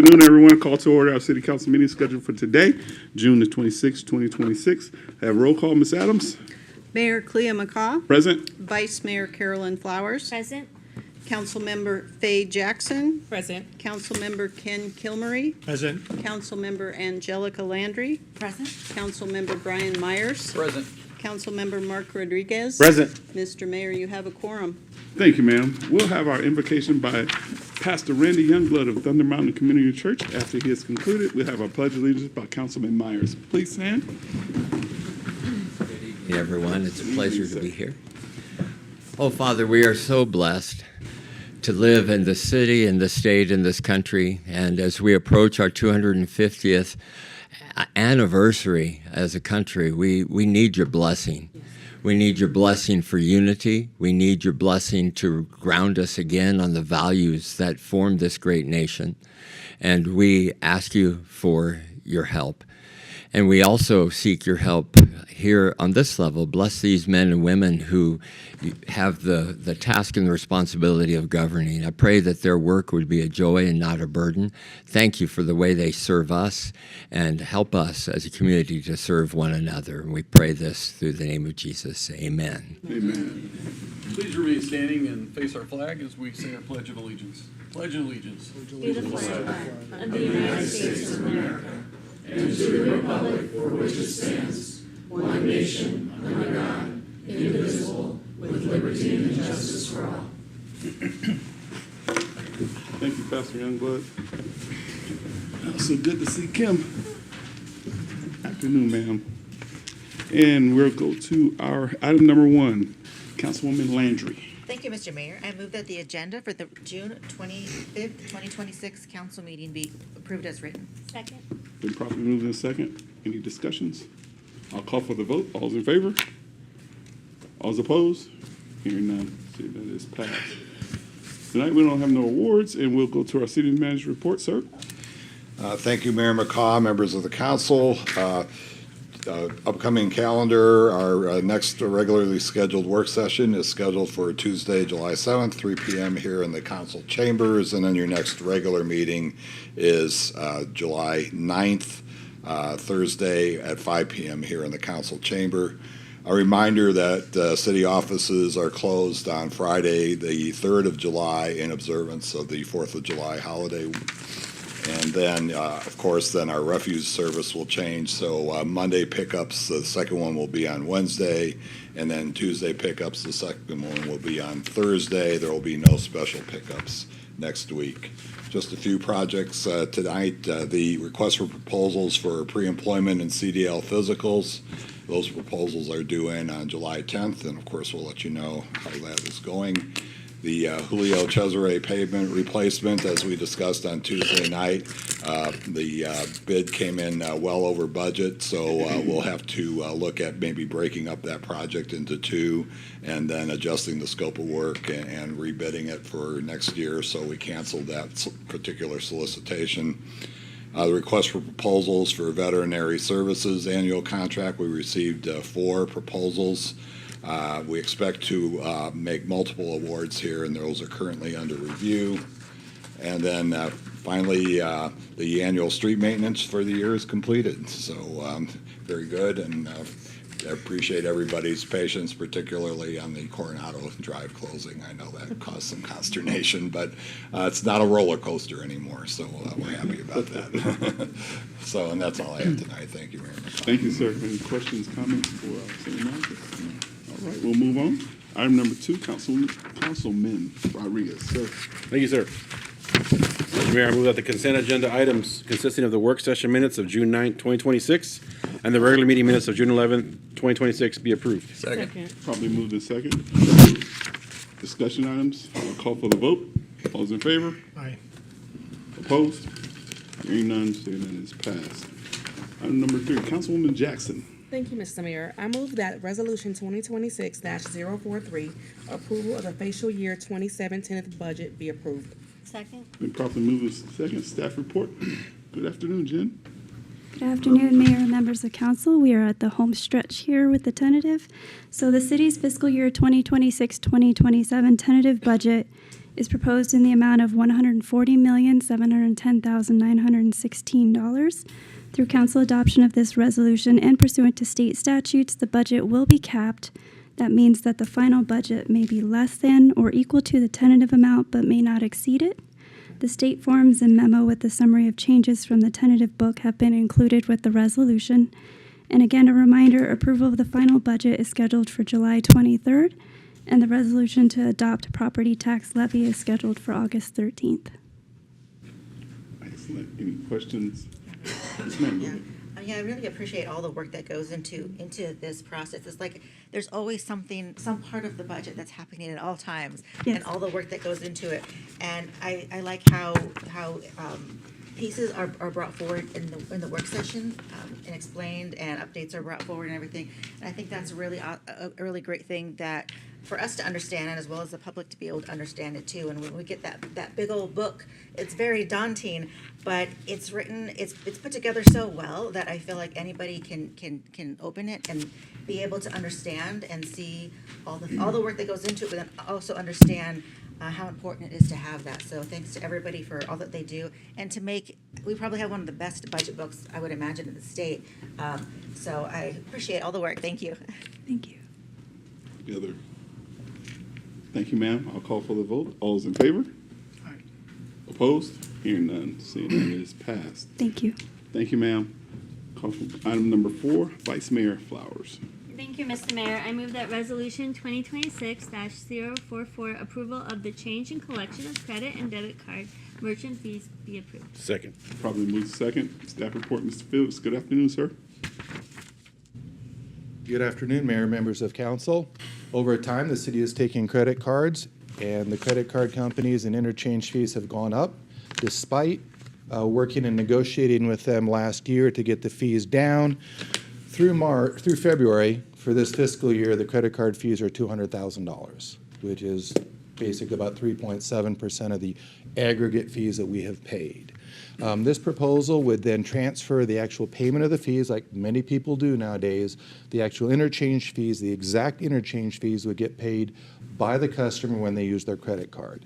afternoon, everyone. Call to order our city council meeting scheduled for today, June the 26th, 2026. Have roll call, Ms. Adams. Mayor Clea McCaw. Present. Vice Mayor Carolyn Flowers. Present. Councilmember Faye Jackson. Present. Councilmember Ken Kilmery. Present. Councilmember Angelica Landry. Present. Councilmember Brian Myers. Present. Councilmember Mark Rodriguez. Present. Mr. Mayor, you have a quorum. Thank you, ma'am. We'll have our invocation by Pastor Randy Youngblood of Thunder Mountain Community Church. After he has concluded, we'll have our pledge of allegiance by Councilman Myers. Please stand. Hey everyone, it's a pleasure to be here. Oh, Father, we are so blessed to live in the city, in the state, in this country. And as we approach our 250th anniversary as a country, we need your blessing. We need your blessing for unity. We need your blessing to ground us again on the values that form this great nation. And we ask you for your help. And we also seek your help here on this level. Bless these men and women who have the task and the responsibility of governing. I pray that their work would be a joy and not a burden. Thank you for the way they serve us, and help us as a community to serve one another. And we pray this through the name of Jesus. Amen. Amen. Please remain standing and face our flag as we say our Pledge of Allegiance. Pledge of Allegiance. To the flag of the United States of America and to the republic for which it stands, one nation, under God, indivisible, with liberty and justice for all. Thank you, Pastor Youngblood. So good to see Kim. Afternoon, ma'am. And we'll go to our item number 1, Councilwoman Landry. Thank you, Mr. Mayor. I move that the agenda for the June 25th, 2026 council meeting be approved as written. Second. Been properly moved in second. Any discussions? I'll call for the vote. All's in favor? All's opposed? Hearing none. See, that is passed. Tonight we don't have no awards, and we'll go to our city manager report, sir. Thank you, Mayor McCaw, members of the council. Upcoming calendar, our next regularly scheduled work session is scheduled for Tuesday, July 7th, 3 p.m. here in the council chambers, and then your next regular meeting is July 9th, Thursday at 5 p.m. here in the council chamber. A reminder that city offices are closed on Friday, the 3rd of July, in observance of the 4th of July holiday. And then, of course, then our refuse service will change. So Monday pickups, the second one will be on Wednesday. And then Tuesday pickups, the second one will be on Thursday. There will be no special pickups next week. Just a few projects tonight. The request for proposals for pre-employment and CDL physicals. Those proposals are due in on July 10th. And, of course, we'll let you know how that is going. The Julio Cesare pavement replacement, as we discussed on Tuesday night, the bid came in well over budget, so we'll have to look at maybe breaking up that project into two and then adjusting the scope of work and rebidding it for next year, so we canceled that particular solicitation. The request for proposals for veterinary services annual contract, we received 4 proposals. We expect to make multiple awards here, and those are currently under review. And then finally, the annual street maintenance for the year is completed. So very good, and I appreciate everybody's patience, particularly on the Coronado Drive closing. I know that caused some consternation, but it's not a roller coaster anymore, so we're happy about that. So, and that's all I have tonight. Thank you very much. Thank you, sir. Any questions, comments for our city manager? All right, we'll move on. Item number 2, Councilman Rodriguez, sir. Thank you, sir. Mr. Mayor, I move that the consent agenda items consisting of the work session minutes of June 9th, 2026, and the regular meeting minutes of June 11th, 2026 be approved. Second. Probably moved in second. Discussion items. I'll call for the vote. All those in favor? Aye. Opposed? Hearing none, seeing none is passed. Item number 3, Councilwoman Jackson. Thank you, Mr. Mayor. I move that Resolution 2026-043, approval of the fiscal year 2017 budget, be approved. Second. Been properly moved in second. Staff report. Good afternoon, Jen. Good afternoon, Mayor and members of council. We are at the home stretch here with the tentative. So the city's fiscal year 2026-2027 tentative budget is proposed in the amount of $140,710,916. Through council adoption of this resolution and pursuant to state statutes, the budget will be capped. That means that the final budget may be less than or equal to the tentative amount but may not exceed it. The state forms and memo with the summary of changes from the tentative book have been included with the resolution. And again, a reminder, approval of the final budget is scheduled for July 23rd, and the resolution to adopt property tax levy is scheduled for August 13th. Excellent. Any questions? Yes, ma'am. Yeah. Yeah, I really appreciate all the work that goes into this process. It's like there's always some part of the budget that's happening at all times, Yes. and all the work that goes into it. And I like how pieces are brought forward in the work session and explained, and updates are brought forward and everything. And I think that's really a really great thing that for us to understand, and as well as the public to be able to understand it too. And when we get that big old book, it's very daunting, but it's written, it's put together so well that I feel like anybody can open it and be able to understand and see all the work that goes into it, but then also understand how important it is to have that. So thanks to everybody for all that they do, and we probably have one of the best budget books, I would imagine, in the state. So I appreciate all the work. Thank you. Thank you. Any other? Thank you, ma'am. I'll call for the vote. All those in favor? Aye. Opposed? Hearing none. Seeing none, it is passed. Thank you. Thank you, ma'am. Call for item number 4, Vice Mayor Flowers. Thank you, Mr. Mayor. I move that Resolution 2026-044, approval of the change in collection of credit and debit card merchant fees, be approved. Second. Probably move second. Staff report, Mr. Phillips. Good afternoon, sir. Good afternoon, Mayor, members of council. Over time, the city is taking credit cards, and the credit card companies and interchange fees have gone up, despite working and negotiating with them last year to get the fees down. Through February for this fiscal year, the credit card fees are $200,000, which is basically about 3.7% of the aggregate fees that we have paid. This proposal would then transfer the actual payment of the fees, like many people do nowadays. The actual interchange fees, the exact interchange fees would get paid by the customer when they use their credit card.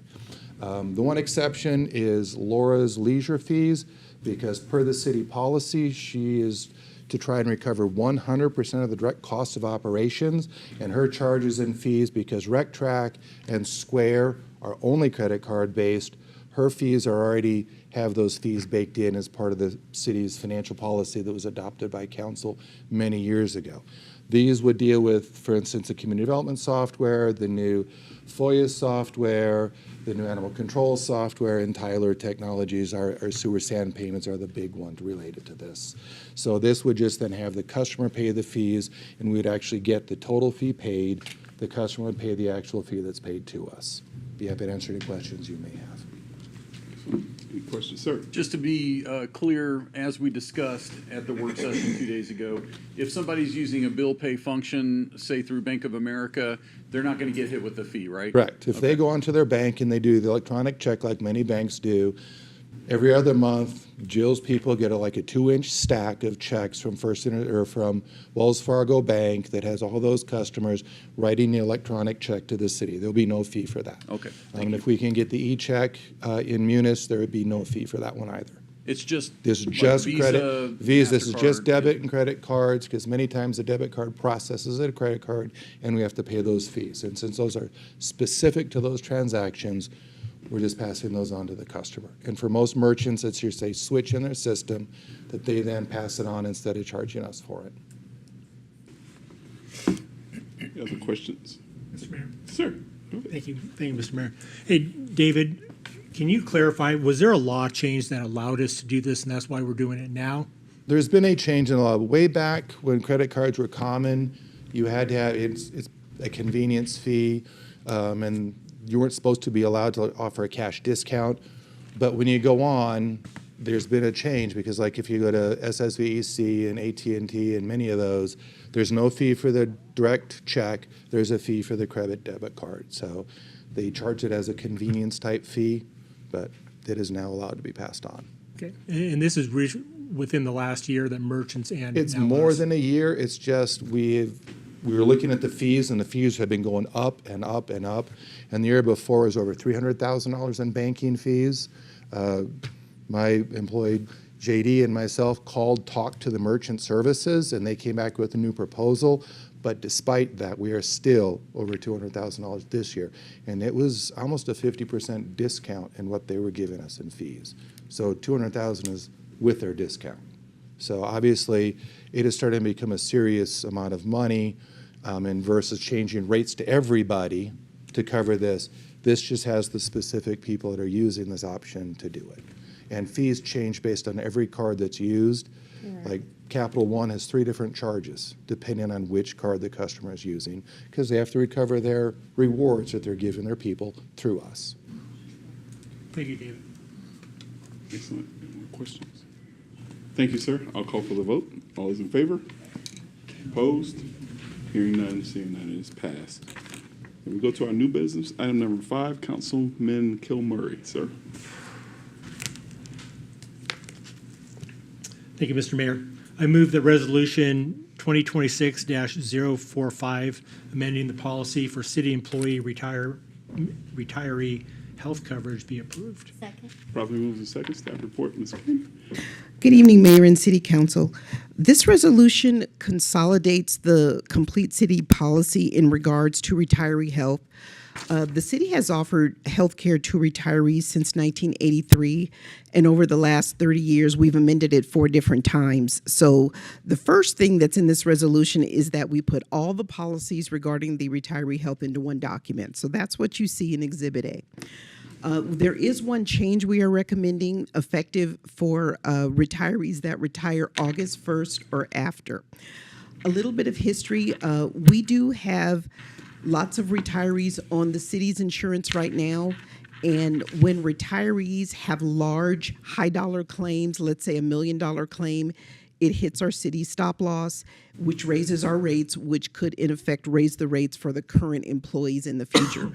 The one exception is Laura's leisure fees, because per the city policy, she is to try and recover 100% of the direct cost of operations, and her charges and fees, because RecTrack and Square are only credit card based, her fees are already have those fees baked in as part of the city's financial policy that was adopted by council many years ago. These would deal with, for instance, the community development software, the new FOIA software, the new animal control software, and Tyler Technologies. Our sewer sand payments are the big ones related to this. So this would just then have the customer pay the fees, and we'd actually get the total fee paid. The customer would pay the actual fee that's paid to us. Be happy to answer any questions you may have. Any questions, sir? Just to be clear, as we discussed at the work session 2 days ago, if somebody's using a bill pay function, say through Bank of America, they're not going to get hit with the fee, right? Correct. If they go onto their bank and they do the electronic check like many banks do, every other month, Jill's people get like a 2-inch stack of checks from from Wells Fargo Bank that has all those customers writing the electronic check to the city. There'll be no fee for that. Okay. And if we can get the e-check in Munis, there would be no fee for that one either. It's just This is like just Visa, credit. Visa, this is just MasterCard, debit and credit cards, because many times the debit card processes a credit card, and we have to pay those fees. And since those are specific to those transactions, we're just passing those on to the customer. And for most merchants, it's your say switch in their system that they then pass it on instead of charging us for it. Any other questions? Mr. Mayor. Sir? Thank you, Mr. Mayor. Hey, David, can you clarify, was there a law change that allowed us to do this, and that's why we're doing it now? There's been a change in the law. Way back when credit cards were common, you had to have, it's a convenience fee, and you weren't supposed to be allowed to offer a cash discount. But when you go on, there's been a change, because like if you go to SSVEC and AT&T and many of those, there's no fee for the direct check. There's a fee for the credit debit card. So they charge it as a convenience type fee, but it is now allowed to be passed on. Okay, and this is within the last year that merchants and It's now more us. than a year. It's just we've we were looking at the fees, and the fees have been going up and up and up. And the year before was over $300,000 in banking fees. My employee JD and myself talked to the merchant services, and they came back with a new proposal. But despite that, we are still over $200,000 this year. And it was almost a 50% discount in what they were giving us in fees. So $200,000 is with their discount. So obviously, it is starting to become a serious amount of money, and versus changing rates to everybody to cover this. This just has the specific people that are using this option to do it. And fees change based on every card that's used. Like Capital One has 3 different charges depending on which card the customer is using, because they have to recover their rewards that they're giving their people through us. Thank you, David. Excellent. Any more questions? Thank you, sir. I'll call for the vote. All those in favor? Opposed? Hearing none, seeing none, it is passed. And we go to our new business, item number 5, Councilman Kilmurray, sir. Thank you, Mr. Mayor. I move that resolution 2026-045, amending the policy for city employee retiree health coverage be approved. Second. Properly moves in second. Staff report, Ms. Quinn. Good evening, Mayor and City Council. This resolution consolidates the complete city policy in regards to retiree health. The city has offered health care to retirees since 1983, and over the last 30 years, we've amended it 4 different times. So the first thing that's in this resolution is that we put all the policies regarding the retiree health into one document. So that's what you see in Exhibit A. There is one change we are recommending effective for retirees that retire August 1st or after. A little bit of history. We do have lots of retirees on the city's insurance right now. And when retirees have large, high-dollar claims, let's say $1 million claim, it hits our city stop loss, which raises our rates, which could, in effect, raise the rates for the current employees in the future.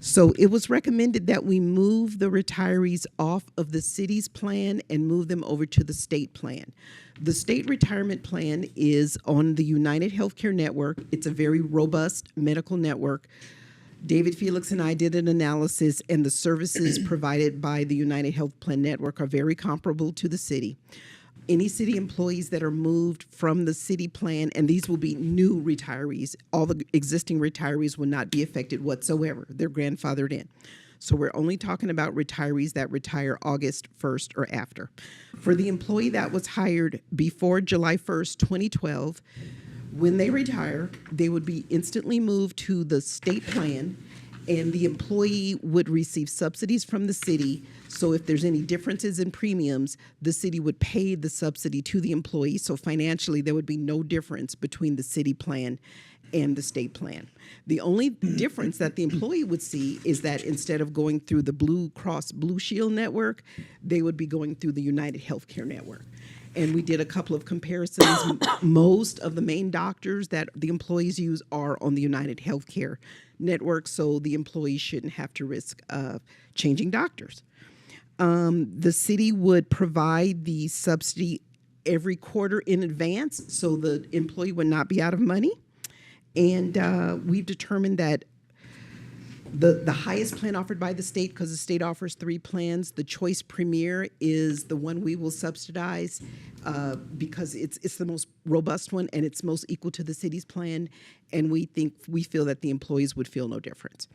So it was recommended that we move the retirees off of the city's plan and move them over to the state plan. The state retirement plan is on the United Healthcare Network. It's a very robust medical network. David Felix and I did an analysis, and the services provided by the United Health Plan Network are very comparable to the city. Any city employees that are moved from the city plan, and these will be new retirees, all the existing retirees will not be affected whatsoever. They're grandfathered in. So we're only talking about retirees that retire August 1st or after. For the employee that was hired before July 1st, 2012, when they retire, they would be instantly moved to the state plan, and the employee would receive subsidies from the city. So if there's any differences in premiums, the city would pay the subsidy to the employee. So financially, there would be no difference between the city plan and the state plan. The only difference that the employee would see is that instead of going through the Blue Cross Blue Shield network, they would be going through the United Healthcare Network. And we did a couple of comparisons. Most of the main doctors that the employees use are on the United Healthcare Network, so the employees shouldn't have to risk changing doctors. The city would provide the subsidy every quarter in advance, so the employee would not be out of money. And we've determined that the highest plan offered by the state, because the state offers 3 plans, the Choice Premier is the one we will subsidize because it's the most robust one and it's most equal to the city's plan, and we feel that the employees would feel no difference.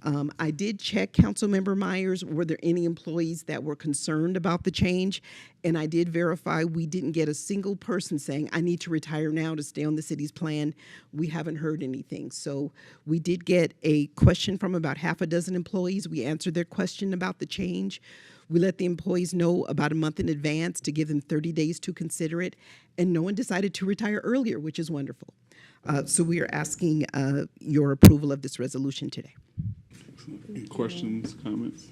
I did check, Councilmember Myers, were there any employees that were concerned about the change? And I did verify we didn't get a single person saying, I need to retire now to stay on the city's plan. We haven't heard anything. So we did get a question from about 6 employees. We answered their question about the change. We let the employees know about a month in advance to give them 30 days to consider it. And no one decided to retire earlier, which is wonderful. So we are asking your approval of this resolution today. Any questions, comments?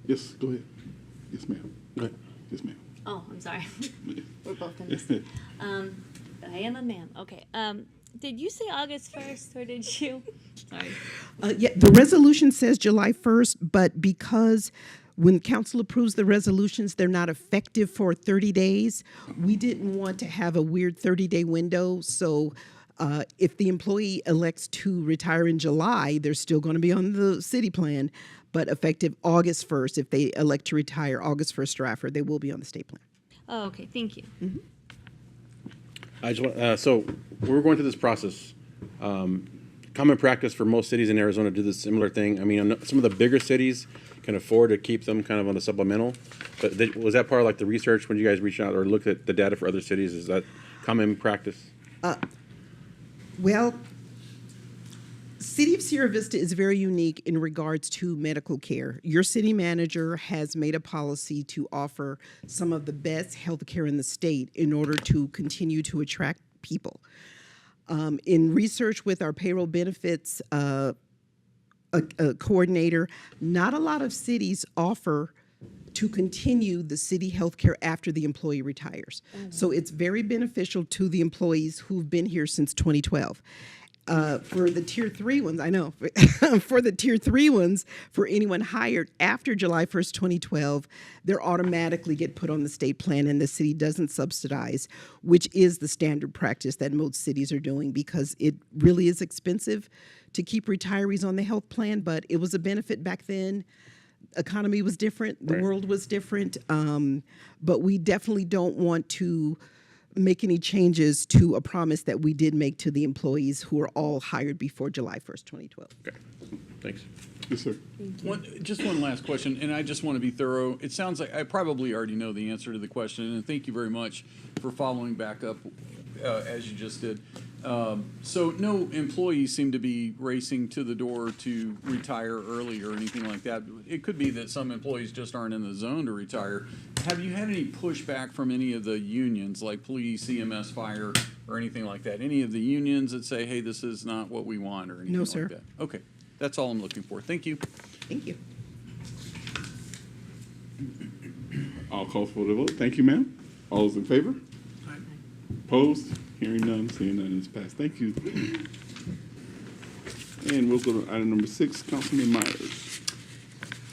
Yes, go ahead. Yes, ma'am. Go ahead. Yes, ma'am. Oh, I'm sorry. We're both in this. I am a ma'am. Okay. Did you say August 1st or did you? Sorry. Yeah, the resolution says July 1st, but because when council approves the resolutions, they're not effective for 30 days. We didn't want to have a weird 30-day window, so If the employee elects to retire in July, they're still going to be on the city plan, but effective August 1st, if they elect to retire August 1st or after, they will be on the state plan. Oh, okay, thank you. I just want, so we're going through this process. Common practice for most cities in Arizona do this similar thing. I mean, I know some of the bigger cities can afford to keep them kind of on the supplemental. But was that part of like the research when you guys reached out or looked at the data for other cities? Is that common practice? Well, City of Sierra Vista is very unique in regards to medical care. Your city manager has made a policy to offer some of the best health care in the state in order to continue to attract people. In research with our payroll benefits coordinator, not a lot of cities offer to continue the city health care after the employee retires. So it's very beneficial to the employees who've been here since 2012. For the tier 3 ones, I know, for the tier 3 ones, for anyone hired after July 1st, 2012, they're automatically get put on the state plan and the city doesn't subsidize, which is the standard practice that most cities are doing because it really is expensive to keep retirees on the health plan, but it was a benefit back then. Economy was different, the world was different, but we definitely don't want to make any changes to a promise that we did make to the employees who are all hired before July 1st, 2012. Okay, thanks. Yes, sir. Just one last question, and I just want to be thorough. It sounds like I probably already know the answer to the question, and thank you very much for following back up as you just did. So no employees seem to be racing to the door to retire early or anything like that. It could be that some employees just aren't in the zone to retire. Have you had any pushback from any of the unions, like police, EMS, fire, or anything like that? Any of the unions that say, hey, this is not what we want or anything No, like sir. that? Okay, that's all I'm looking for. Thank you. Thank you. I'll call for the vote. Thank you, ma'am. All those in favor? Opposed? Hearing none, seeing none, it's passed. Thank you. And we'll go to item number 6, Councilman Myers.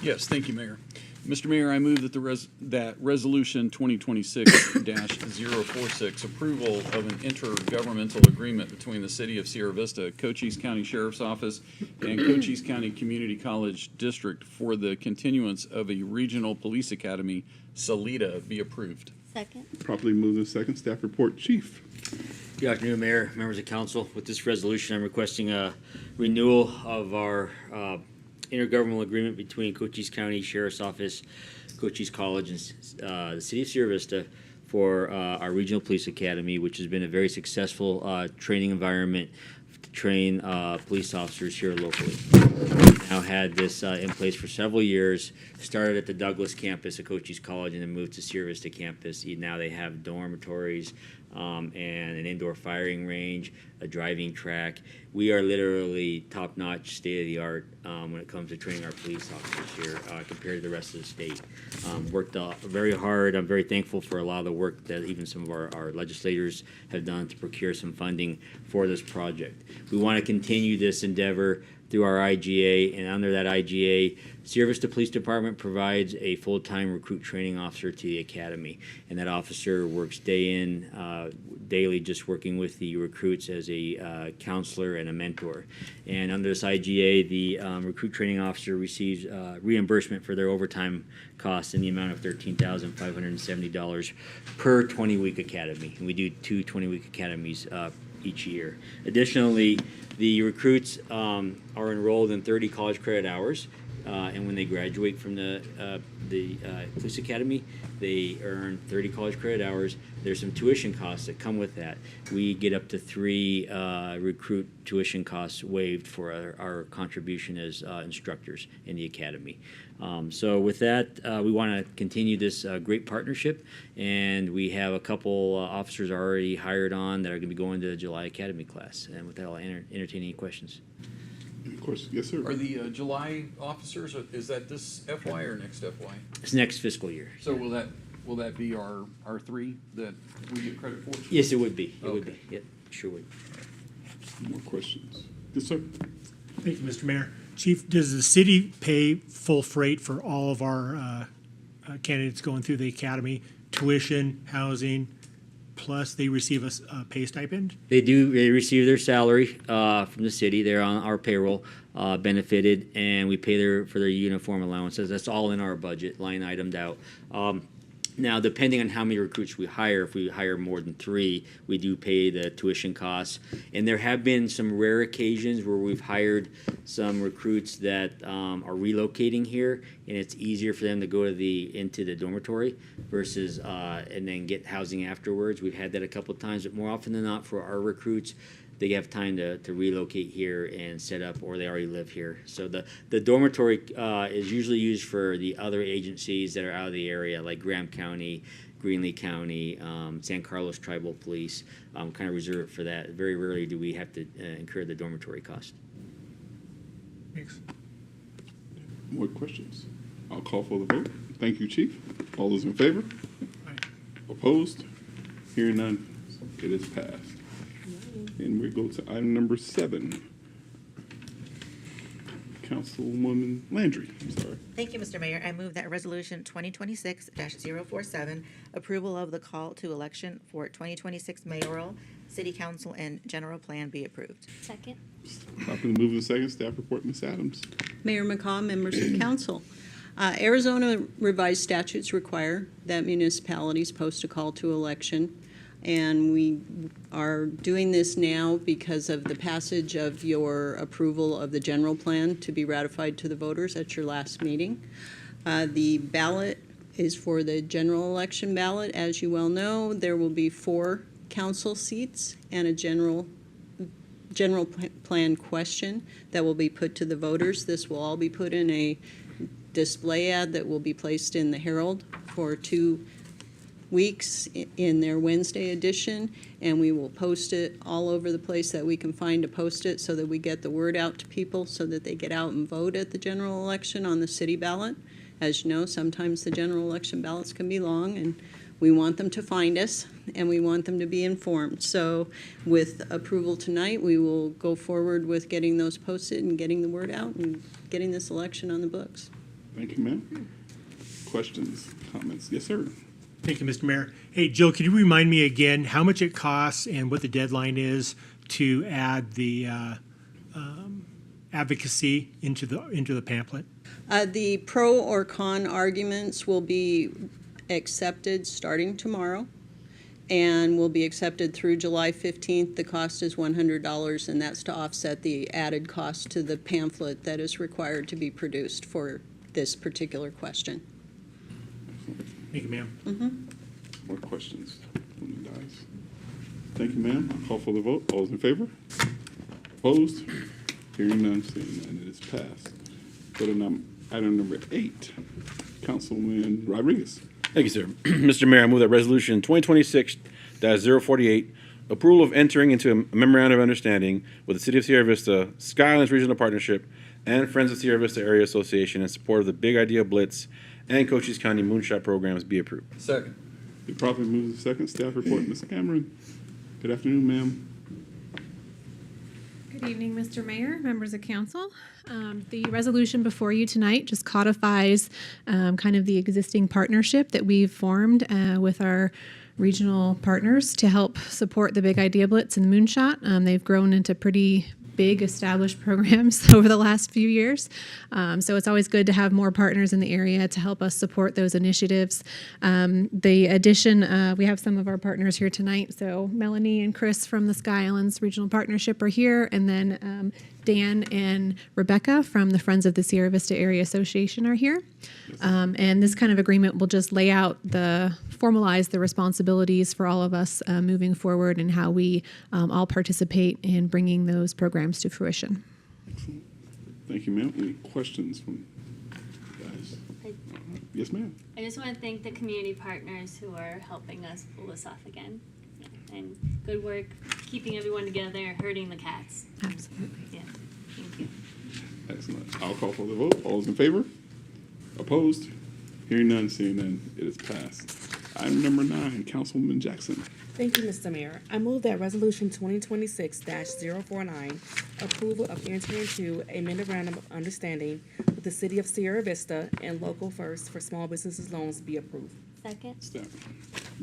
Yes, thank you, Mayor. Mr. Mayor, I move that that Resolution 2026-046, approval of an intergovernmental agreement between the City of Sierra Vista, Cochise County Sheriff's Office, and Cochise County Community College District for the continuance of a regional police academy, Salida, be approved. Second. Properly moved in second. Staff report, Chief. Good afternoon, Mayor, members of council. With this resolution, I'm requesting a renewal of our intergovernmental agreement between Cochise County Sheriff's Office, Cochise College, and the City of Sierra Vista for our Regional Police Academy, which has been a very successful training environment to train police officers here locally. We've now had this in place for several years. Started at the Douglas campus of Cochise College and then moved to Sierra Vista campus. Now they have dormitories and an indoor firing range, a driving track. We are literally top-notch, state-of-the-art when it comes to training our police officers here compared to the rest of the state. Worked very hard. I'm very thankful for a lot of the work that even some of our legislators have done to procure some funding for this project. We want to continue this endeavor through our IGA, and under that IGA, Sierra Vista Police Department provides a full-time recruit training officer to the academy, and that officer works daily, just working with the recruits as a counselor and a mentor. And under this IGA, the recruit training officer receives reimbursement for their overtime costs in the amount of $13,570 per 20-week academy, and we do 2 20-week academies each year. Additionally, the recruits are enrolled in 30 college credit hours, and when they graduate from the police academy, they earn 30 college credit hours. There's some tuition costs that come with that. We get up to 3 recruit tuition costs waived for our contribution as instructors in the academy. So with that, we want to continue this great partnership, and we have a couple officers already hired on that are going to be going to the July Academy class. And with that, I'll entertain any questions. Of course, yes, sir. Are the July officers, is that this FY or next FY? It's next fiscal year. So will that be our 3 that we get credit for? Yes, it would be. It would Okay. be. Yep, sure would. More questions? Yes, sir. Thank you, Mr. Mayor. Chief, does the city pay full freight for all of our candidates going through the academy? Tuition, housing, plus they receive a pay stipend? They receive their salary from the city. They're on our payroll, benefited, and we pay for their uniform allowances. That's all in our budget, line itemed out. Now, depending on how many recruits we hire, if we hire more than 3, we do pay the tuition costs. And there have been some rare occasions where we've hired some recruits that are relocating here, and it's easier for them to go into the dormitory versus and then get housing afterwards. We've had that a couple of times, but more often than not, for our recruits, they have time to relocate here and set up, or they already live here. So the dormitory is usually used for the other agencies that are out of the area, like Graham County, Greenlee County, San Carlos Tribal Police, kind of reserved for that. Very rarely do we have to incur the dormitory cost. Thanks. More questions? I'll call for the vote. Thank you, Chief. All those in favor? Opposed? Hearing none, it is passed. And we go to item number 7. Councilwoman Landry, I'm sorry. Thank you, Mr. Mayor. I move that Resolution 2026-047, approval of the call to election for 2026 mayoral, city council, and general plan be approved. Second. Properly moved and second. Staff report, Ms. Adams. Mayor McCaw, members of council. Arizona revised statutes require that municipalities post a call to election, and we are doing this now because of the passage of your approval of the general plan to be ratified to the voters at your last meeting. The ballot is for the general election ballot. As you well know, there will be 4 council seats and a general plan question that will be put to the voters. This will all be put in a display ad that will be placed in the Herald for 2 weeks in their Wednesday edition, and we will post it all over the place that we can find to post it so that we get the word out to people so that they get out and vote at the general election on the city ballot. As you know, sometimes the general election ballots can be long, and we want them to find us, and we want them to be informed. So with approval tonight, we will go forward with getting those posted and getting the word out and getting this election on the books. Thank you, ma'am. Questions, comments? Yes, sir. Thank you, Mr. Mayor. Hey, Jill, could you remind me again how much it costs and what the deadline is to add the advocacy into the pamphlet? The pro or con arguments will be accepted starting tomorrow and will be accepted through July 15th. The cost is $100, and that's to offset the added cost to the pamphlet that is required to be produced for this particular question. Thank you, ma'am. Mm-hmm. More questions from the guys? Thank you, ma'am. I'll call for the vote. All those in favor? Opposed? Hearing none, seeing none, it is passed. Go to item number 8. Councilman Rodriguez. Thank you, sir. Mr. Mayor, I move that Resolution 2026-048, approval of entering into a memorandum of understanding with the City of Sierra Vista, Skylands Regional Partnership, and Friends of Sierra Vista Area Association in support of the Big Idea Blitz and Cochise County Moonshot programs be approved. Second. The properly moves and second. Staff report, Ms. Cameron. Good afternoon, ma'am. Good evening, Mr. Mayor, members of council. The resolution before you tonight just codifies kind of the existing partnership that we've formed with our regional partners to help support the Big Idea Blitz and the Moonshot. They've grown into pretty big established programs over the last few years. So it's always good to have more partners in the area to help us support those initiatives. The addition, we have some of our partners here tonight. So Melanie and Chris from the Sky Islands Regional Partnership are here, and then Dan and Rebecca from the Friends of the Sierra Vista Area Association are here. And this kind of agreement will just lay out formalize the responsibilities for all of us moving forward and how we all participate in bringing those programs to fruition. Excellent. Thank you, ma'am. Any questions from you guys? Yes, ma'am. I just want to thank the community partners who are helping us pull this off again. Yeah, and good work keeping everyone together, herding the cats. Absolutely. Yeah, thank you. Excellent. I'll call for the vote. All those in favor? Opposed? Hearing none, seeing none, it is passed. Item number 9, Councilwoman Jackson. Thank you, Mr. Mayor. I move that Resolution 2026-049, approval of entering into a memorandum of understanding with the City of Sierra Vista and Local First for small businesses loans be approved. Second. Staff.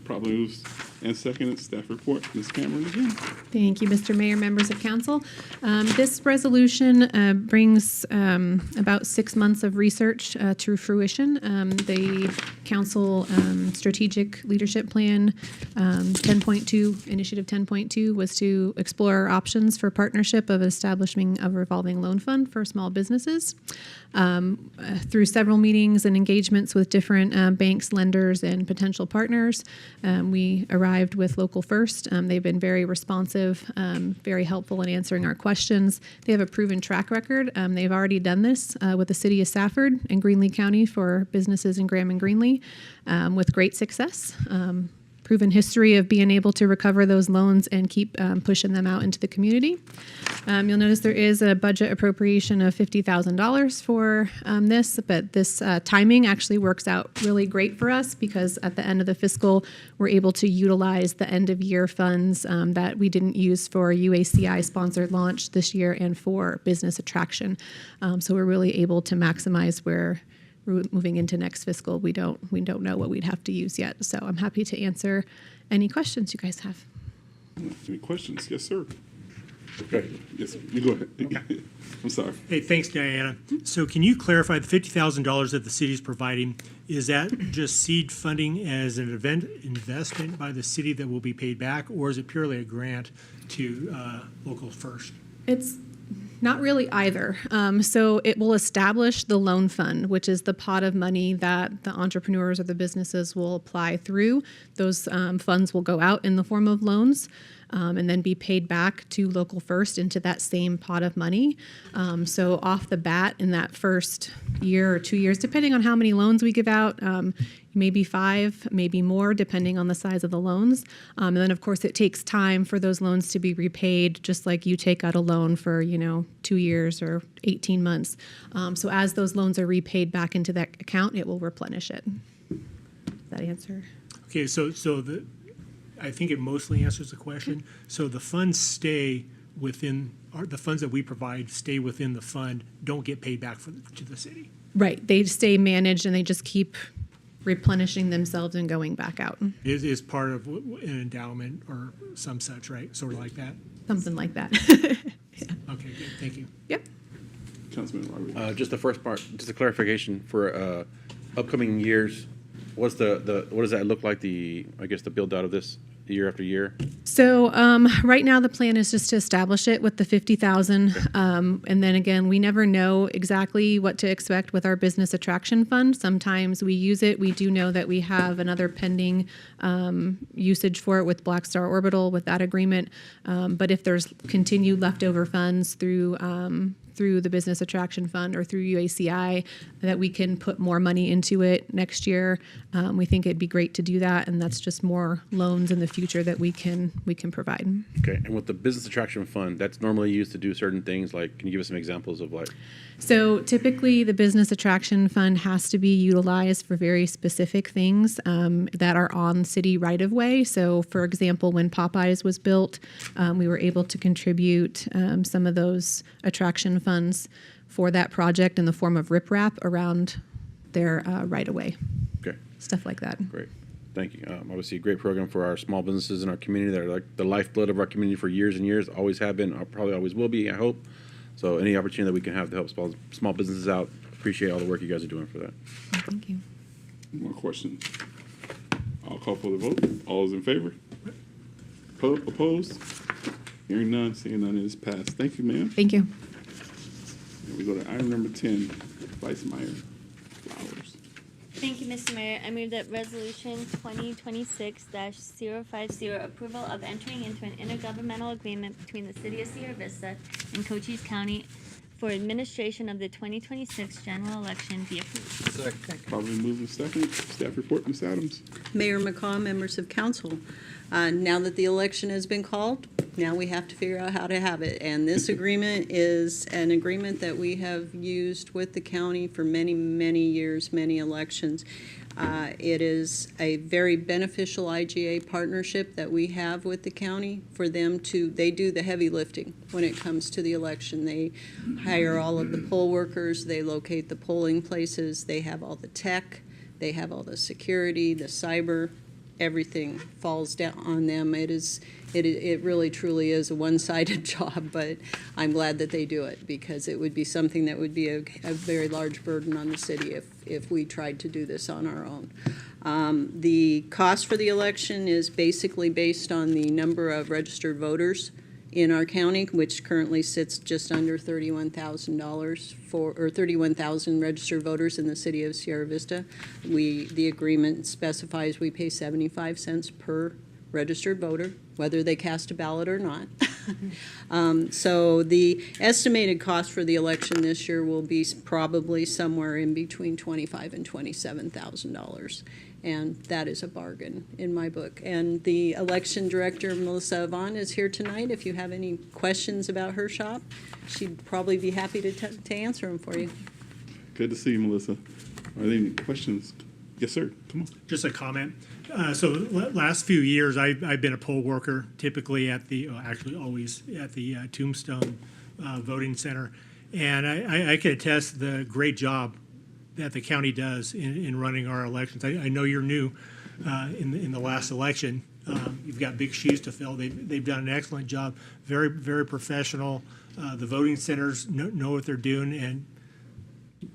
Probably moves and seconded. Staff report. Ms. Cameron again. Thank you, Mr. Mayor, members of council. This resolution brings about 6 months of research to fruition. The council strategic leadership plan 10.2, initiative 10.2 was to explore options for partnership of establishing a revolving loan fund for small businesses. Through several meetings and engagements with different banks, lenders, and potential partners, we arrived with Local First. They've been very responsive, very helpful in answering our questions. They have a proven track record. They've already done this with the city of Safford and Greenlee County for businesses in Graham and Greenlee with great success. Proven history of being able to recover those loans and keep pushing them out into the community. You'll notice there is a budget appropriation of $50,000 for this, but this timing actually works out really great for us because at the end of the fiscal, we're able to utilize the end of year funds that we didn't use for UACI sponsored launch this year and for business attraction. So we're really able to maximize where moving into next fiscal, we don't know what we'd have to use yet. So I'm happy to answer any questions you guys have. Any questions? Yes, sir. Okay. Yes, you go ahead. I'm sorry. Hey, thanks, Diana. So can you clarify the $50,000 that the city is providing? Is that just seed funding as an investment by the city that will be paid back, or is it purely a grant to Local First? It's not really either. So it will establish the loan fund, which is the pot of money that the entrepreneurs or the businesses will apply through. Those funds will go out in the form of loans and then be paid back to Local First into that same pot of money. So off the bat in that first year or 2 years, depending on how many loans we give out, maybe 5, maybe more, depending on the size of the loans. And then, of course, it takes time for those loans to be repaid, just like you take out a loan for, 2 years or 18 months. So as those loans are repaid back into that account, it will replenish it. Does that answer? Okay, I think it mostly answers the question. So the funds stay within, the funds that we provide stay within the fund, don't get paid back to the city. Right. They stay managed and they just keep replenishing themselves and going back out. It is part of an endowment or some such, right? Sort of like that? Something like that. Yeah. Okay, good. Thank you. Yep. Councilman Rodriguez. Just the first part, just a clarification for upcoming years. What's the what does that look like? The build out of this year after year. So right now the plan is just to establish it with the 50,000, and then again we never know exactly what to expect with our business attraction fund. Sometimes we use it. We do know that we have another pending usage for it with Black Star Orbital with that agreement. But if there's continued leftover funds through the Business Attraction Fund or through UACI, that we can put more money into it next year. We think it'd be great to do that, and that's just more loans in the future that we can provide. Okay, and with the Business Attraction Fund, that's normally used to do certain things. Like, can you give us some examples of like? So typically, the Business Attraction Fund has to be utilized for very specific things that are on city right-of-way. So, for example, when Popeyes was built, we were able to contribute some of those attraction funds for that project in the form of riprap around their right-of-way. Okay. Stuff like that. Great. Thank you. Obviously, a great program for our small businesses in our community that are like the lifeblood of our community for years and years. Always have been, probably always will be, I hope. So any opportunity that we can have to help small businesses out, appreciate all the work you guys are doing for that. Thank you. More questions? I'll call for the vote. All those in favor? Opposed? Hearing none, seeing none, it is passed. Thank you, ma'am. Thank you. And we go to item number 10, Vice Mayor Flowers. Thank you, Mr. Mayor. I move that resolution 2026-050, approval of entering into an intergovernmental agreement between the City of Sierra Vista and Cochise County for administration of the 2026 general election be approved. Second. Probably moving second. Staff report, Ms. Adams. Mayor McCaw, members of council, now that the election has been called, now we have to figure out how to have it. And this agreement is an agreement that we have used with the county for many, many years, many elections. It is a very beneficial IGA partnership that we have with the county for them to, they do the heavy lifting when it comes to the election. They hire all of the poll workers, they locate the polling places, they have all the tech They have all the security, the cyber, everything falls down on them. It really truly is a one-sided job, but I'm glad that they do it, because it would be something that would be a very large burden on the city if we tried to do this on our own. The cost for the election is basically based on the number of registered voters in our county, which currently sits just under $31,000 or 31,000 registered voters in the city of Sierra Vista. The agreement specifies we pay 75 cents per registered voter, whether they cast a ballot or not. So the estimated cost for the election this year will be probably somewhere in between $25,000 and $27,000. And that is a bargain in my book. And the election director, Melissa Vaughn, is here tonight. If you have any questions about her shop, she'd probably be happy to answer them for you. Good to see you, Melissa. Are there any questions? Yes, sir. Come on. Just a comment. So last few years, I've been a poll worker, typically at actually always at the Tombstone Voting Center. And I can attest the great job that the county does in running our elections. I know you're new in the last election. You've got big shoes to fill. They've done an excellent job, very, very professional. The voting centers know what they're doing, and it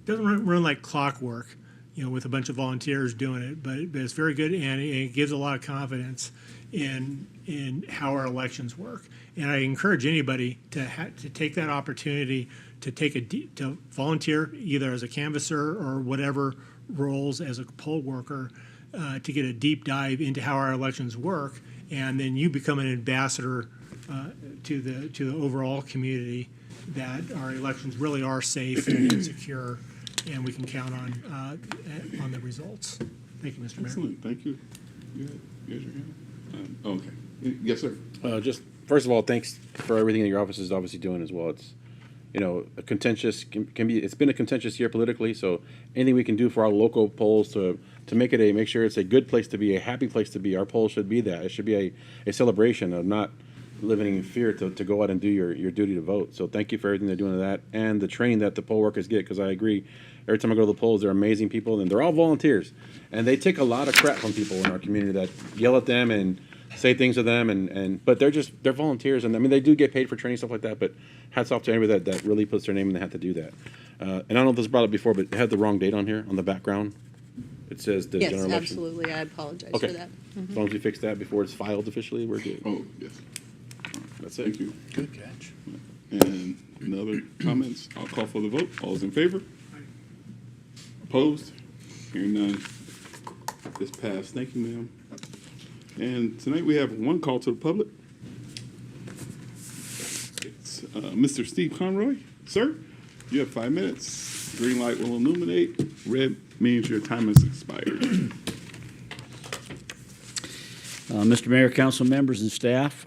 doesn't run like clockwork, with a bunch of volunteers doing it, but it's very good, and it gives a lot of confidence in how our elections work. And I encourage anybody to take that opportunity to volunteer either as a canvasser or whatever roles as a poll worker to get a deep dive into how our elections work, and then you become an ambassador to the overall community that our elections really are safe and secure, and we can count on the results. Thank you, Mr. Mayor. Excellent. Thank you. You had your hand? Okay. Yes, sir. Just first of all, thanks for everything that your office is obviously doing as well. It's a contentious can be. It's been a contentious year politically, so anything we can do for our local polls to make sure it's a good place to be, a happy place to be. Our polls should be that. It should be a celebration of not living in fear to go out and do your duty to vote. So thank you for everything they're doing to that, and the training that the poll workers get, because I agree. Every time I go to the polls, they're amazing people, and they're all volunteers. And they take a lot of crap from people in our community that yell at them and say things to them, but they're volunteers, and I mean they do get paid for training, stuff like that. But hats off to anybody that really puts their name in the hat to do that. And I don't know if this was brought up before, but it had the wrong date on here on the background. It says the general election. Yes, absolutely. I apologize okay. for that. As long as we fix that before it's filed officially, we're good. Oh, yes. That's it. Thank you. Good catch. And no other comments? I'll call for the vote. All those in favor? Opposed? Hearing none. This passed. Thank you, ma'am. And tonight we have one call to the public. It's Mr. Steve Conroy. Sir, you have 5 minutes. Green light will illuminate. Red means your time has expired. Mr. Mayor, council members, and staff,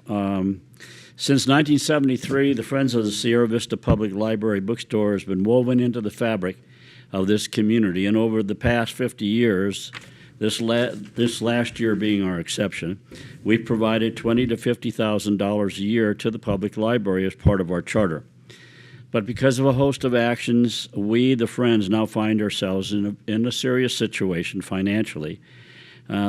since 1973, the Friends of the Sierra Vista Public Library bookstore has been woven into the fabric of this community, and over the past 50 years, this last year being our exception, we've provided $20,000 to $50,000 a year to the public library as part of our charter. But because of a host of actions, we, the Friends, now find ourselves in a serious situation financially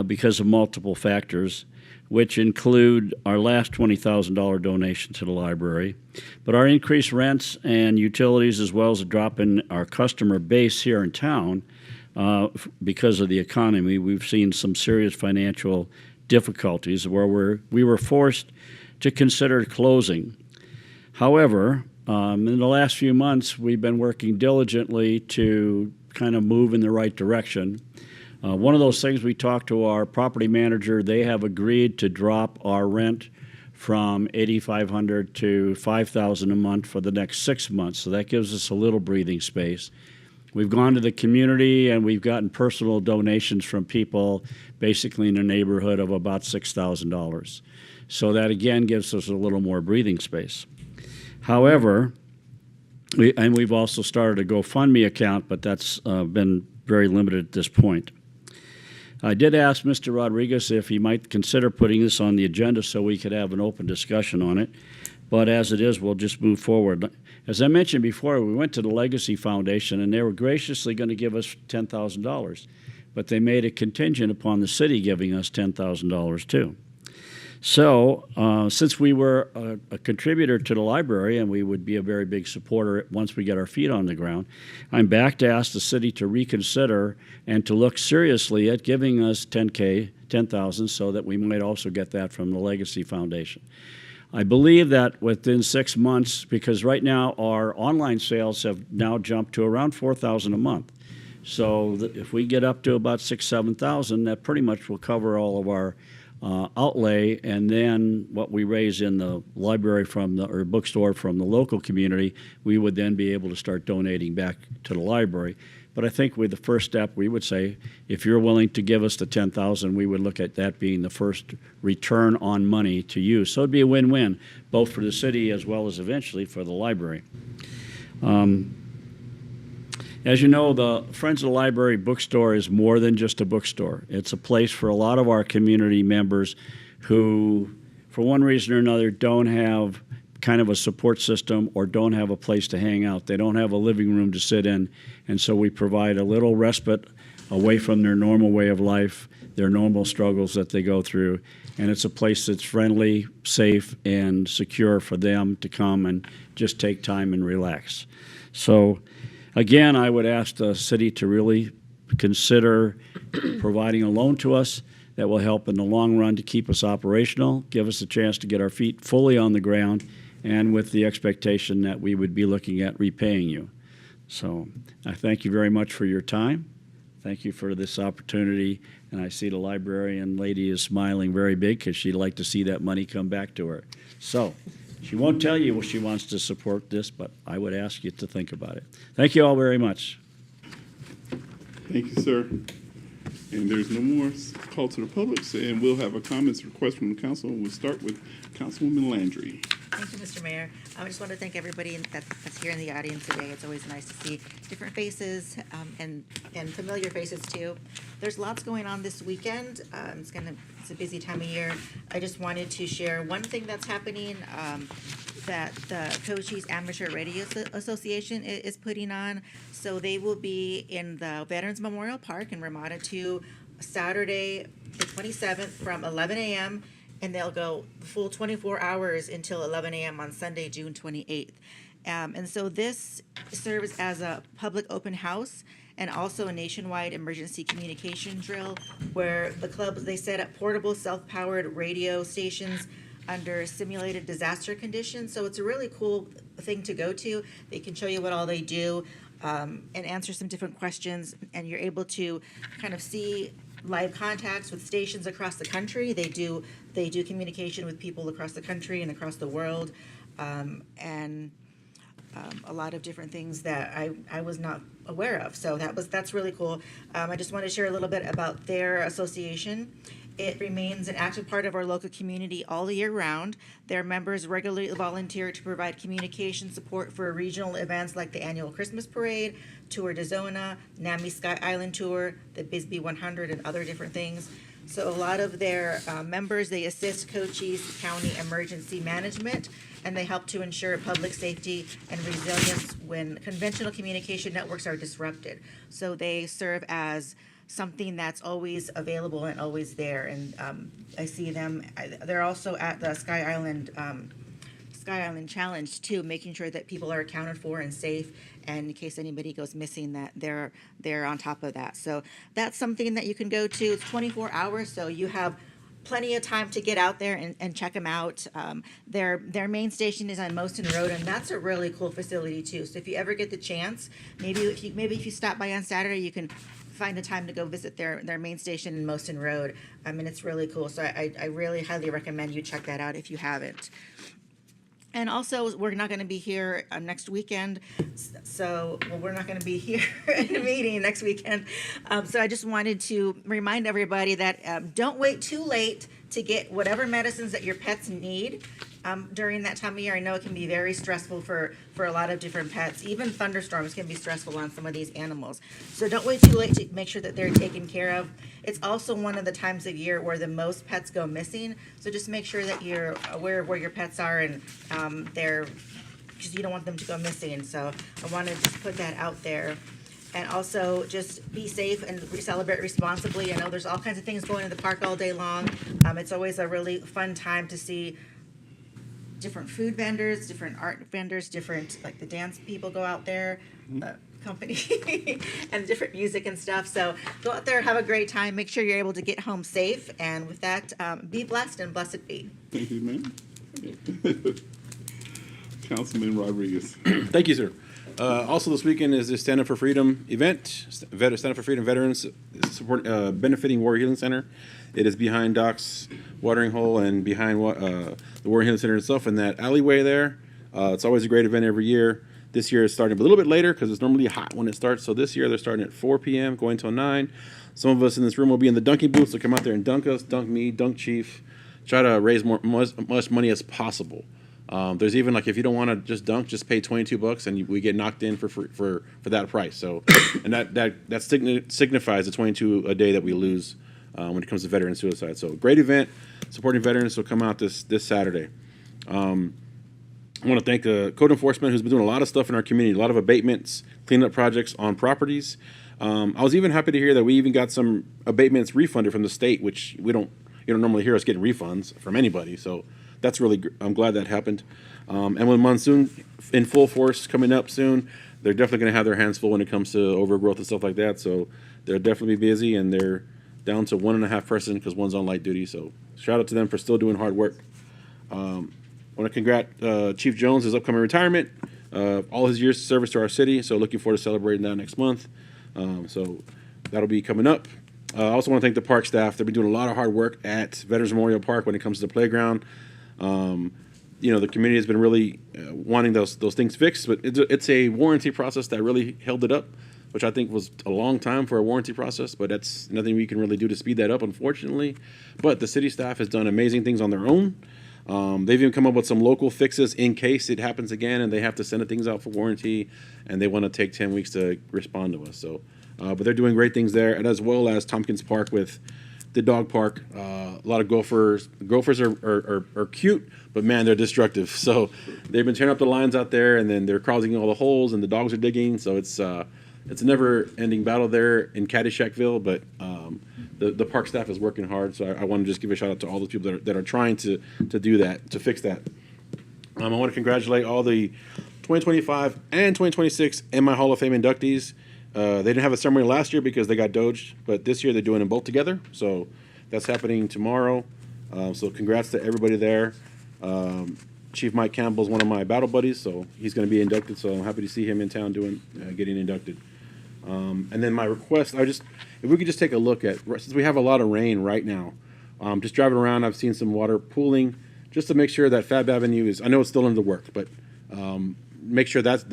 because of multiple factors, which include our last $20,000 donation to the library, but our increased rents and utilities, as well as a drop in our customer base here in town because of the economy. We've seen some serious financial difficulties where we were forced to consider closing. However, in the last few months, we've been working diligently to kind of move in the right direction. One of those things, we talked to our property manager. They have agreed to drop our rent from $8,500 to $5,000 a month for the next 6 months. So that gives us a little breathing space. We've gone to the community and we've gotten personal donations from people basically in the neighborhood of about $6,000. So that again gives us a little more breathing space. However, we've also started a GoFundMe account, but that's been very limited at this point. I did ask Mr. Rodriguez if he might consider putting this on the agenda so we could have an open discussion on it. But as it is, we'll just move forward. As I mentioned before, we went to the Legacy Foundation, and they were graciously going to give us $10,000, but they made it contingent upon the city giving us $10,000 too. So, since we were a contributor to the library, and we would be a very big supporter once we get our feet on the ground, I'm back to ask the city to reconsider and to look seriously at giving us $10,000, so that we might also get that from the Legacy Foundation. I believe that within 6 months, because right now our online sales have now jumped to around $4,000 a month. So if we get up to about $6,000, $7,000, that pretty much will cover all of our outlay, and then what we raise in the library or bookstore from the local community, we would then be able to start donating back to the library. But I think with the first step, we would say, if you're willing to give us the $10,000, we would look at that being the first return on money to use. So it'd be a win-win, both for the city as well as eventually for the library. As you know, the Friends of the Library bookstore is more than just a bookstore. It's a place for a lot of our community members who, for one reason or another, don't have kind of a support system or don't have a place to hang out. They don't have a living room to sit in, and so we provide a little respite away from their normal way of life, their normal struggles that they go through, and it's a place that's friendly, safe, and secure for them to come and just take time and relax. So, again, I would ask the city to really consider providing a loan to us that will help in the long run to keep us operational, give us a chance to get our feet fully on the ground, and with the expectation that we would be looking at repaying you. So I thank you very much for your time. Thank you for this opportunity, and I see the librarian lady is smiling very big because she'd like to see that money come back to her. So she won't tell you she wants to support this, but I would ask you to think about it. Thank you all very much. Thank you, sir. And there's no more call to the public, and we'll have a comments request from the council. We'll start with Councilwoman Landry. Thank you, Mr. Mayor. I just want to thank everybody that's here in the audience today. It's always nice to see different faces and familiar faces too. There's lots going on this weekend. It's a busy time of year. I just wanted to share one thing that's happening that the Cochise Amateur Radio Association is putting on. So they will be in the Veterans Memorial Park in Ramada 2 Saturday, the 27th from 11 a.m. and they'll go the full 24 hours until 11 a.m. on Sunday, June 28th. And so this serves as a public open house and also a nationwide emergency communication drill where the clubs, they set up portable self-powered radio stations under simulated disaster conditions. So it's a really cool thing to go to. They can show you what all they do and answer some different questions, and you're able to kind of see live contacts with stations across the country. They do communication with people across the country and across the world, and a lot of different things that I was not aware of. So that's really cool. I just want to share a little bit about their association. It remains an active part of our local community all year round. Their members regularly volunteer to provide communication support for regional events like the annual Christmas Parade, Tour de Zona, NAMI Sky Island Tour, the Bisbee 100, and other different things. So a lot of their members, they assist Cochise County Emergency Management, and they help to ensure public safety and resilience when conventional communication networks are disrupted. So they serve as something that's always available and always there. And I see them, they're also at the Sky Island Challenge too, making sure that people are accounted for and safe, and in case anybody goes missing, that they're on top of that. So that's something that you can go to. It's 24 hours, so you have plenty of time to get out there and check them out. Their main station is on Moston Road, and that's a really cool facility too. So if you ever get the chance, maybe if you stop by on Saturday, you can find a time to go visit their main station in Moston Road. I mean, it's really cool. So I really highly recommend you check that out if you haven't. And also, we're not going to be here next weekend, so we're not going to be here in a meeting next weekend. So I just wanted to remind everybody that don't wait too late to get whatever medicines that your pets need during that time of year. I know it can be very stressful for a lot of different pets. Even thunderstorms can be stressful on some of these animals. So don't wait too late to make sure that they're taken care of. It's also one of the times of year where the most pets go missing. So just make sure that you're aware of where your pets are and they're because you don't want them to go missing. So I want to just put that out there. And also just be safe and celebrate responsibly. I know there's all kinds of things going in the park all day long. It's always a really fun time to see different food vendors, different art vendors, different, like the dance people go out there, company, and different music and stuff. So go out there, have a great time. Make sure you're able to get home safe. And with that, be blessed and blessed be. Thank you, ma'am. Councilman Rodriguez. Thank you, sir. Also this weekend is the Stand Up for Freedom event. Stand Up for Freedom Veterans support, benefiting War Healing Center. It is behind Doc's Watering Hole and behind the War Healing Center itself in that alleyway there. It's always a great event every year. This year it's starting a little bit later because it's normally hot when it starts. So this year they're starting at 4 p.m. going till 9. Some of us in this room will be in the dunking booth, so come out there and dunk us, dunk me, dunk Chief. Try to raise much money as possible. There's even like if you don't want to just dunk, just pay $22 and we get knocked in for that price. So, and that signifies the 22 a day that we lose when it comes to veteran suicide. So, great event supporting veterans. So come out this Saturday. I want to thank code enforcement who's been doing a lot of stuff in our community, a lot of abatements, cleanup projects on properties. I was even happy to hear that we even got some abatements refunded from the state, which you don't normally hear us getting refunds from anybody. So that's really, I'm glad that happened. And with monsoon in full force coming up soon, they're definitely going to have their hands full when it comes to overgrowth and stuff like that. So they'll definitely be busy, and they're down to 1.5 person because one's on light duty. So shout out to them for still doing hard work. I want to congratulate Chief Jones, his upcoming retirement, all his years of service to our city. So looking forward to celebrating that next month. So that'll be coming up. I also want to thank the park staff. They've been doing a lot of hard work at Veterans Memorial Park when it comes to the playground. The community has been really wanting those things fixed, but it's a warranty process that really held it up, which I think was a long time for a warranty process, but that's nothing we can really do to speed that up, unfortunately. But the city staff has done amazing things on their own. They've even come up with some local fixes in case it happens again and they have to send the things out for warranty and they want to take 10 weeks to respond to us. So, but they're doing great things there, and as well as Tompkins Park with the dog park. A lot of gophers. Gophers are cute, but man, they're destructive. So they've been tearing up the lines out there, and then they're causing all the holes, and the dogs are digging. So it's a never-ending battle there in Caddyshackville. But the park staff is working hard. So I want to just give a shout out to all those people that are trying to do that, to fix that. I want to congratulate all the 2025 and 2026 MI Hall of Fame inductees. They didn't have a ceremony last year because they got doged, but this year they're doing them both together. So that's happening tomorrow. So congrats to everybody there. Chief Mike Campbell is one of my battle buddies, so he's going to be inducted. So I'm happy to see him in town getting inducted. And then my request, if we could just take a look at, since we have a lot of rain right now, just driving around, I've seen some water pooling, just to make sure that Fab Avenue is, I know it's still under the work, but make sure that's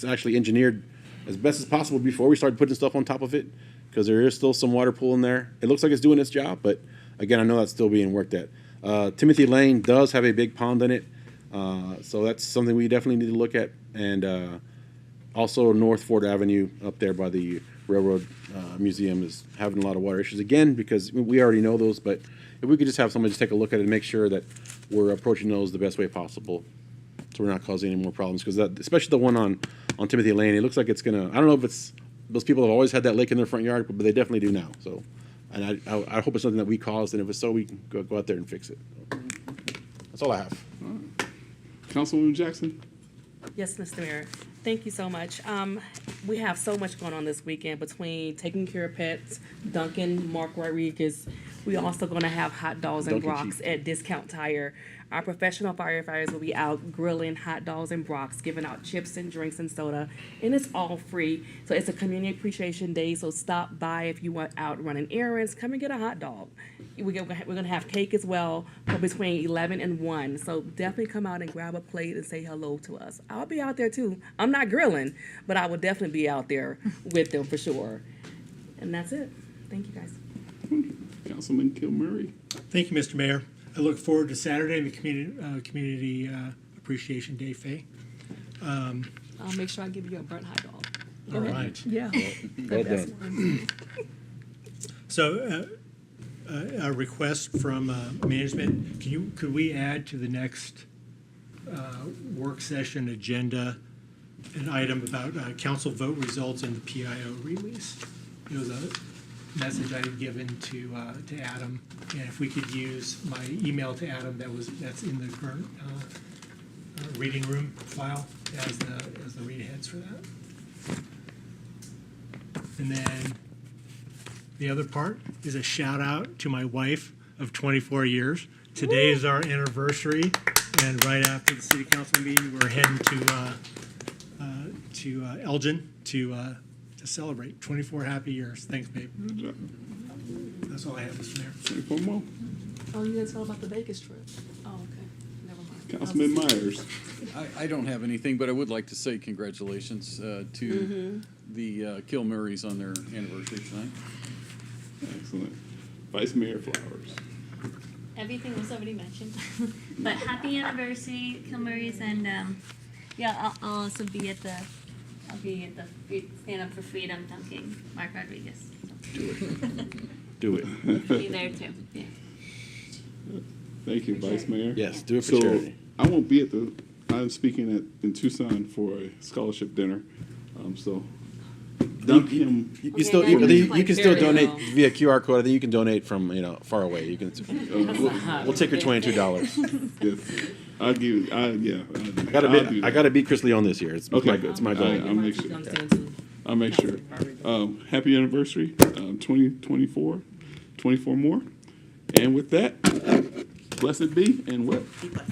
actually engineered as best as possible before we start putting stuff on top of it, because there is still some water pooling there. It looks like it's doing its job, but again, I know that's still being worked at. Timothy Lane does have a big pond in it, so that's something we definitely need to look at. And also North Ford Avenue up there by the Railroad Museum is having a lot of water issues again, because we already know those, but if we could just have somebody just take a look at it and make sure that we're approaching those the best way possible, so we're not causing any more problems. Because especially the one on Timothy Lane, it looks like it's gonna, I don't know if it's, those people have always had that lake in their front yard, but they definitely do now. So, and I hope it's something that we caused, and if it's so, we can go out there and fix it. That's all I have. All right. Councilwoman Jackson? Yes, Mr. Mayor. Thank you so much. We have so much going on this weekend between taking care of pets, Duncan, Mark Rodriguez. We also going to have hot dogs and brocks at Discount Tire. Our professional firefighters will be out grilling hot dogs and brocks, giving out chips and drinks and soda, and it's all free. So it's a community appreciation day, so stop by if you want out running errands. Come and get a hot dog. We're going to have cake as well for between 11 and 1. So definitely come out and grab a plate and say hello to us. I'll be out there too. I'm not grilling, but I will definitely be out there with them for sure. And that's it. Thank you, guys. Councilman Kilmurray. Thank you, Mr. Mayor. I look forward to Saturday and the Community Appreciation Day, Faye. I'll make sure I give you a burnt hot dog. All right. Yeah. Well done. So, a request from management. Could we add to the next work session agenda an item about council vote results and the PIO release. It was a message I had given to Adam, and if we could use my email to Adam that's in the current reading room file as the read aheads for that. And then the other part is a shout out to my wife of 24 years. Today is our anniversary, and right after the city council meeting, we're heading to Elgin to celebrate 24 happy years. Thanks, babe. Good job. That's all I have, Mr. Mayor. 24 more. Oh, you guys know about the Vegas trip? Oh, okay. Never mind. Councilman Myers. I don't have anything, but I would like to say congratulations to the Kilmurrays on their anniversary tonight. Excellent. Vice Mayor Flowers. Everything was already mentioned. But happy anniversary, Kilmurrays, and yeah, I'll also be at the Stand Up for Freedom dunking Mark Rodriguez. Do it. Be there too. Yeah. Thank you, Vice Mayor. Yes, do it for So charity. I won't be I'm speaking in Tucson for a scholarship dinner. So dunk him. You Okay, still then you, you you can can still carry donate it. via QR code. I think you can donate from far away. You can. We'll take your $22. Yes. I'll give you, I'll do I that. gotta beat Chris Leon this year. It's my goal. I'll make sure. I'll make sure. Happy anniversary, 2024, 24 more. And with that, blessed be and what? Be blessed.